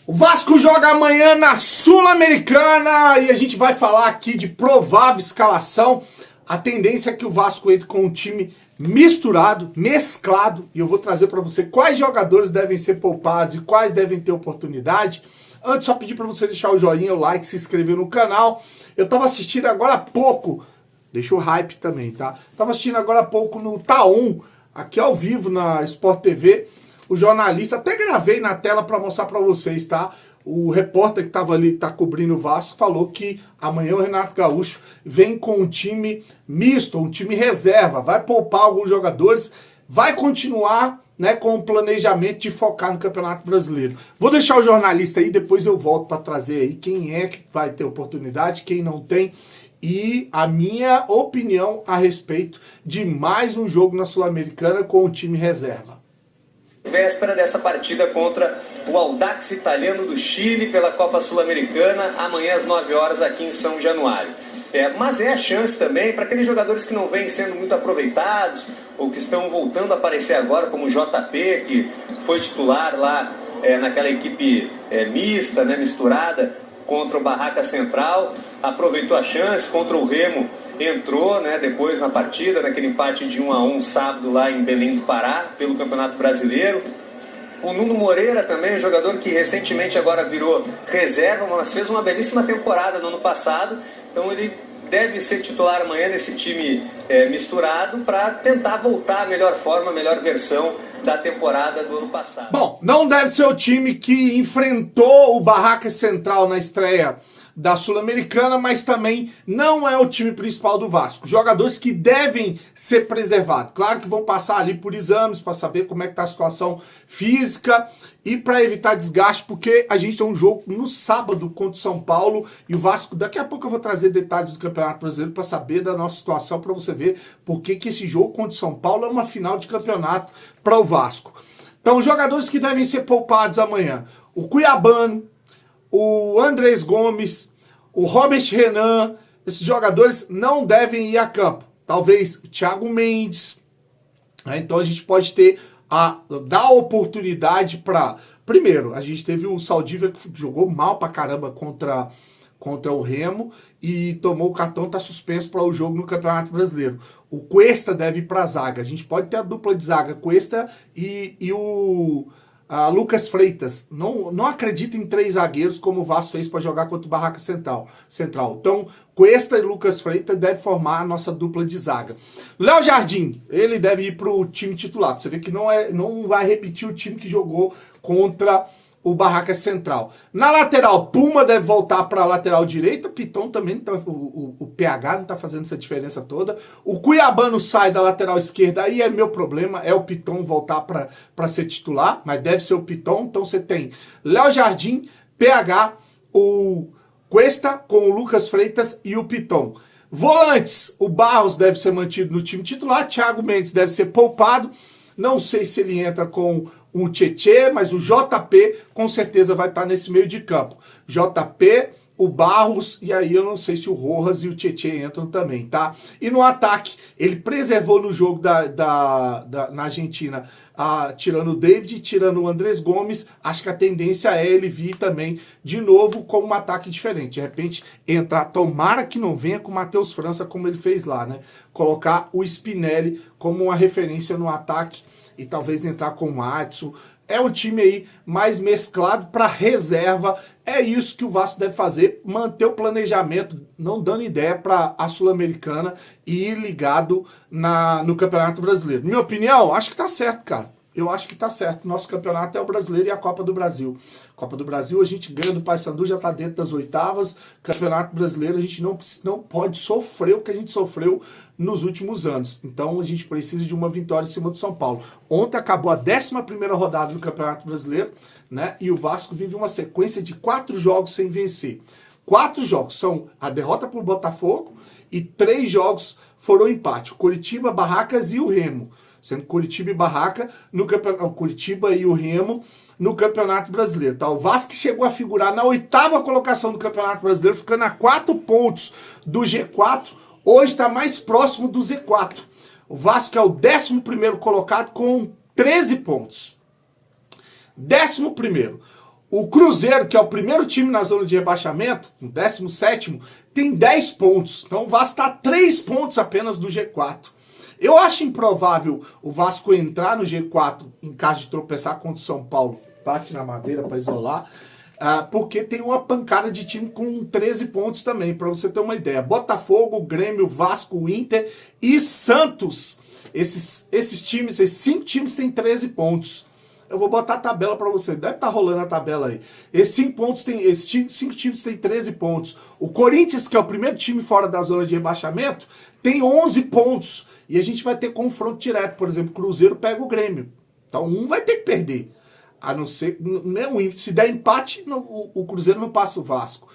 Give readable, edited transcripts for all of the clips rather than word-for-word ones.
O Vasco joga amanhã na Sul-Americana e a gente vai falar aqui de provável escalação. A tendência é que o Vasco entre com um time misturado, mesclado, e eu vou trazer para você quais jogadores devem ser poupados e quais devem ter oportunidade. Antes, só pedir para você deixar o joinha, o like, se inscrever no canal. Eu estava assistindo agora há pouco, deixa o hype também, tá? Estava assistindo agora há pouco no Tá1, aqui ao vivo na Sport TV, o jornalista, até gravei na tela para mostrar para vocês, tá? O repórter que estava ali, que tá cobrindo o Vasco, falou que amanhã o Renato Gaúcho vem com um time misto, um time reserva, vai poupar alguns jogadores, vai continuar, né, com o planejamento de focar no Campeonato Brasileiro. Vou deixar o jornalista aí, depois eu volto para trazer aí quem é que vai ter oportunidade, quem não tem, e a minha opinião a respeito de mais um jogo na Sul-Americana com o time reserva. Véspera dessa partida contra o Audax Italiano do Chile pela Copa Sul-Americana, amanhã às 9 horas aqui em São Januário. Mas é a chance também para aqueles jogadores que não vêm sendo muito aproveitados ou que estão voltando a aparecer agora, como o JP, que foi titular lá naquela equipe mista, né, misturada, contra o Barraca Central, aproveitou a chance, contra o Remo entrou, né, depois na partida, naquele empate de 1-1 sábado lá em Belém do Pará, pelo Campeonato Brasileiro. O Nuno Moreira também, um jogador que recentemente agora virou reserva, mas fez uma belíssima temporada no ano passado, então ele deve ser titular amanhã nesse time misturado para tentar voltar à melhor forma, a melhor versão da temporada do ano passado. Bom, não deve ser o time que enfrentou o Barraca Central na estreia da Sul-Americana, mas também não é o time principal do Vasco. Jogadores que devem ser preservados. Claro que vão passar ali por exames para saber como é que está a situação física e para evitar desgaste, porque a gente tem um jogo no sábado contra o São Paulo e o Vasco, daqui a pouco eu vou trazer detalhes do Campeonato Brasileiro para saber da nossa situação, para você ver por que esse jogo contra o São Paulo é uma final de campeonato para o Vasco. Então, jogadores que devem ser poupados amanhã: o Cuiabano, o Andrés Gomes, o Robert Renan. Esses jogadores não devem ir a campo. Talvez o Thiago Mendes, né? Então a gente pode ter dar oportunidade para... Primeiro, a gente teve o Saldívia que jogou mal pra caramba contra o Remo e tomou o cartão, tá suspenso para o jogo no Campeonato Brasileiro. O Cuesta deve ir para a zaga. A gente pode ter a dupla de zaga, Cuesta e o Lucas Freitas. Não acredito em 3 zagueiros como o Vasco fez para jogar contra o Barraca Central. Então, Cuesta e Lucas Freitas devem formar a nossa dupla de zaga. Léo Jardim, ele deve ir para o time titular. Pra você ver que não vai repetir o time que jogou contra o Barraca Central. Na lateral, Puma deve voltar para a lateral direita. Piton também, o PH não está fazendo essa diferença toda. O Cuiabano sai da lateral esquerda, aí é meu problema, é o Piton voltar para ser titular, mas deve ser o Piton. Então você tem Léo Jardim, PH, o Cuesta com o Lucas Freitas e o Piton. Volantes, o Barros deve ser mantido no time titular, Thiago Mendes deve ser poupado. Não sei se ele entra com um Tietê, mas o JP com certeza vai estar nesse meio de campo. JP, o Barros, e aí eu não sei se o Rojas e o Tietê entram também, tá? E no ataque, ele preservou no jogo na Argentina, tirando o David, tirando o Andrés Gomes. Acho que a tendência é ele vir também de novo com um ataque diferente. De repente, entrar, tomara que não venha com o Matheus França como ele fez lá, né? Colocar o Spinelli como uma referência no ataque e talvez entrar com o Matsu. É um time aí mais mesclado para reserva. É isso que o Vasco deve fazer, manter o planejamento, não dando ideia para a Sul-Americana e ir ligado no Campeonato Brasileiro. Minha opinião, acho que tá certo, cara. Eu acho que tá certo. Nosso campeonato é o Brasileiro e a Copa do Brasil. Copa do Brasil a gente ganha do Paysandu, já tá dentro das oitavas. Campeonato Brasileiro a gente não pode sofrer o que a gente sofreu nos últimos anos. Então a gente precisa de uma vitória em cima do São Paulo. Ontem acabou a 11ª rodada do Campeonato Brasileiro, né? E o Vasco vive uma sequência de 4 jogos sem vencer. 4 jogos são a derrota para o Botafogo e 3 jogos foram empate. Curitiba, Barracas e o Remo. Sendo Curitiba e Barraca no campeonato, Curitiba e o Remo no Campeonato Brasileiro. Tá? O Vasco chegou a figurar na 8ª colocação do Campeonato Brasileiro, ficando a 4 pontos do G4. Hoje está mais próximo do Z4. O Vasco é o 11º colocado com 13 pontos. 11º. O Cruzeiro, que é o primeiro time na zona de rebaixamento, o 17º, tem 10 pontos. Então o Vasco está a 3 pontos apenas do G4. Eu acho improvável o Vasco entrar no G4 em caso de tropeçar contra o São Paulo. Bate na madeira para isolar. Porque tem uma pancada de time com 13 pontos também, para você ter uma ideia. Botafogo, Grêmio, Vasco, Inter e Santos. Esses times, esses 5 times têm 13 pontos. Eu vou botar a tabela para você. Deve estar rolando a tabela aí. Esses 5 times têm 13 pontos. O Corinthians, que é o primeiro time fora da zona de rebaixamento, tem 11 pontos. E a gente vai ter confronto direto. Por exemplo, o Cruzeiro pega o Grêmio. Então um vai ter que perder. A não ser, se der empate, o Cruzeiro não passa o Vasco.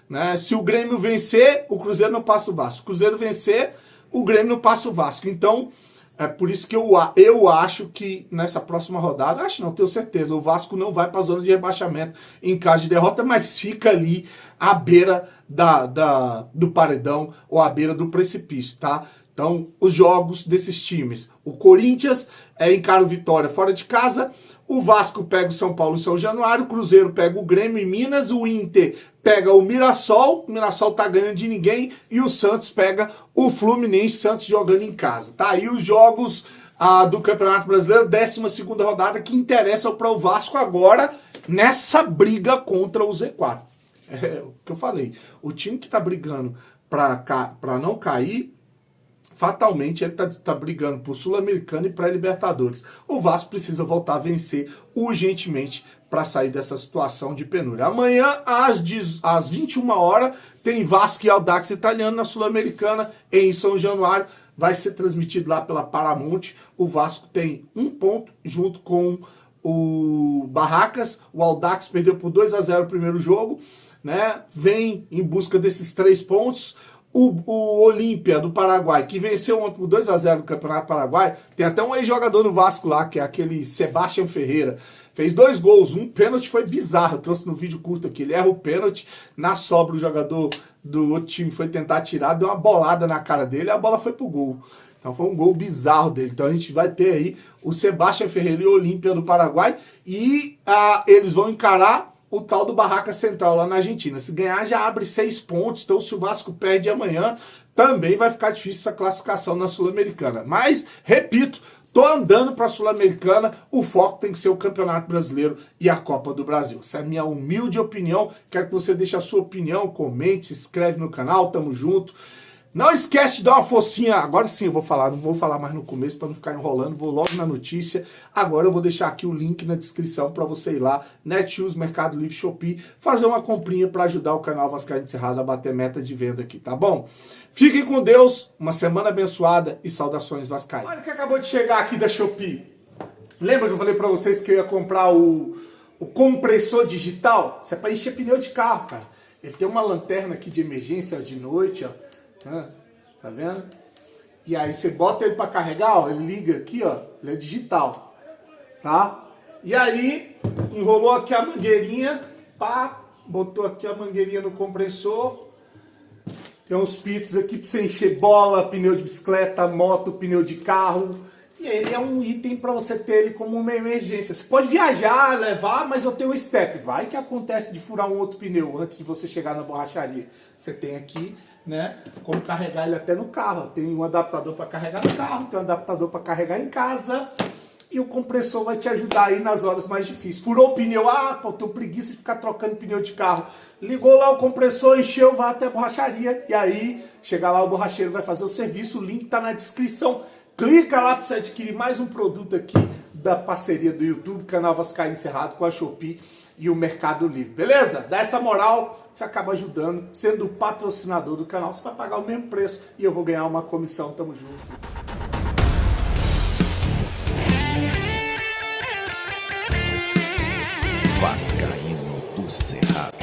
Né? Se o Grêmio vencer, o Cruzeiro não passa o Vasco. Se o Cruzeiro vencer, o Grêmio não passa o Vasco. Então, é por isso que eu acho que nessa próxima rodada, tenho certeza, o Vasco não vai para a zona de rebaixamento em caso de derrota, mas fica ali à beira do paredão ou à beira do precipício, tá? Então, os jogos desses times. O Corinthians encara o Vitória fora de casa, o Vasco pega o São Paulo em São Januário, o Cruzeiro pega o Grêmio em Minas, o Inter pega o Mirassol tá ganhando de ninguém, e o Santos pega o Fluminense, Santos jogando em casa. Tá aí os jogos do Campeonato Brasileiro, 12ª rodada, que interessam para o Vasco agora, nessa briga contra o Z4. É o que eu falei, o time que tá brigando para não cair, fatalmente ele tá brigando por Sul-Americana e pré-Libertadores. O Vasco precisa voltar a vencer urgentemente para sair dessa situação de penúria. Amanhã, às 21 horas, tem Vasco e Audax Italiano na Sul-Americana em São Januário. Vai ser transmitido lá pela Paramount. O Vasco tem 1 ponto junto com o Barracas. O Audax perdeu por 2-0 o primeiro jogo, né? Vem em busca desses 3 pontos. O Olímpia do Paraguai, que venceu ontem por 2-0 no Campeonato Paraguai, tem até um ex-jogador do Vasco lá, que é aquele Sebastião Ferreira, fez 2 gols, um pênalti foi bizarro, eu trouxe no vídeo curto aqui, ele erra o pênalti, na sobra o jogador do outro time foi tentar tirar, deu uma bolada na cara dele e a bola foi pro gol. Então foi um gol bizarro dele. Então a gente vai ter aí o Sebastião Ferreira e o Olímpia do Paraguai, e eles vão encarar o tal do Barraca Central lá na Argentina. Se ganhar, já abre 6 pontos. Então, se o Vasco perde amanhã, também vai ficar difícil essa classificação na Sul-Americana. Mas, repito, tô andando para a Sul-Americana. O foco tem que ser o Campeonato Brasileiro e a Copa do Brasil. Essa é a minha humilde opinião. Quero que você deixe a sua opinião, comente, se inscreve no canal. Tamo junto. Não esquece de dar uma forcinha, agora sim eu vou falar, não vou falar mais no começo para não ficar enrolando, vou logo na notícia. Agora eu vou deixar aqui o link na descrição para você ir lá, Netshoes, Mercado Livre, Shopee, fazer uma comprinha para ajudar o canal Vascaíno Cerrado a bater meta de venda aqui, tá bom? Fiquem com Deus, uma semana abençoada e saudações vascaínas. Olha que acabou de chegar aqui da Shopee. Lembra que eu falei para vocês que eu ia comprar o compressor digital? Isso é para encher pneu de carro, cara. Ele tem uma lanterna aqui de emergência de noite, ó. Tá vendo? E aí você bota ele para carregar, ó, ele liga aqui, ó, ele é digital, tá? E aí enrolou aqui a mangueirinha, pá, botou aqui a mangueirinha no compressor. Tem uns pitos aqui para você encher bola, pneu de bicicleta, moto, pneu de carro. E ele é um item para você ter ele como uma emergência. Você pode viajar, levar, mas eu tenho um step. Vai que acontece de furar um outro pneu antes de você chegar na borracharia. Você tem aqui, né, como carregar ele até no carro. Tem um adaptador para carregar no carro, tem um adaptador para carregar em casa, e o compressor vai te ajudar aí nas horas mais difíceis. Furou o pneu, pô, eu tenho preguiça de ficar trocando pneu de carro. Ligou lá o compressor, encheu, vai até a borracharia, e aí chegar lá o borracheiro vai fazer o serviço. O link tá na descrição. Clica lá para você adquirir mais um produto aqui da parceria do YouTube, canal Vascaíno Cerrado, com a Shopee e o Mercado Livre, beleza? Dá essa moral, você acaba ajudando, sendo o patrocinador do canal, você vai pagar o mesmo preço e eu vou ganhar uma comissão, tamo junto. Vascaíno do Cerrado.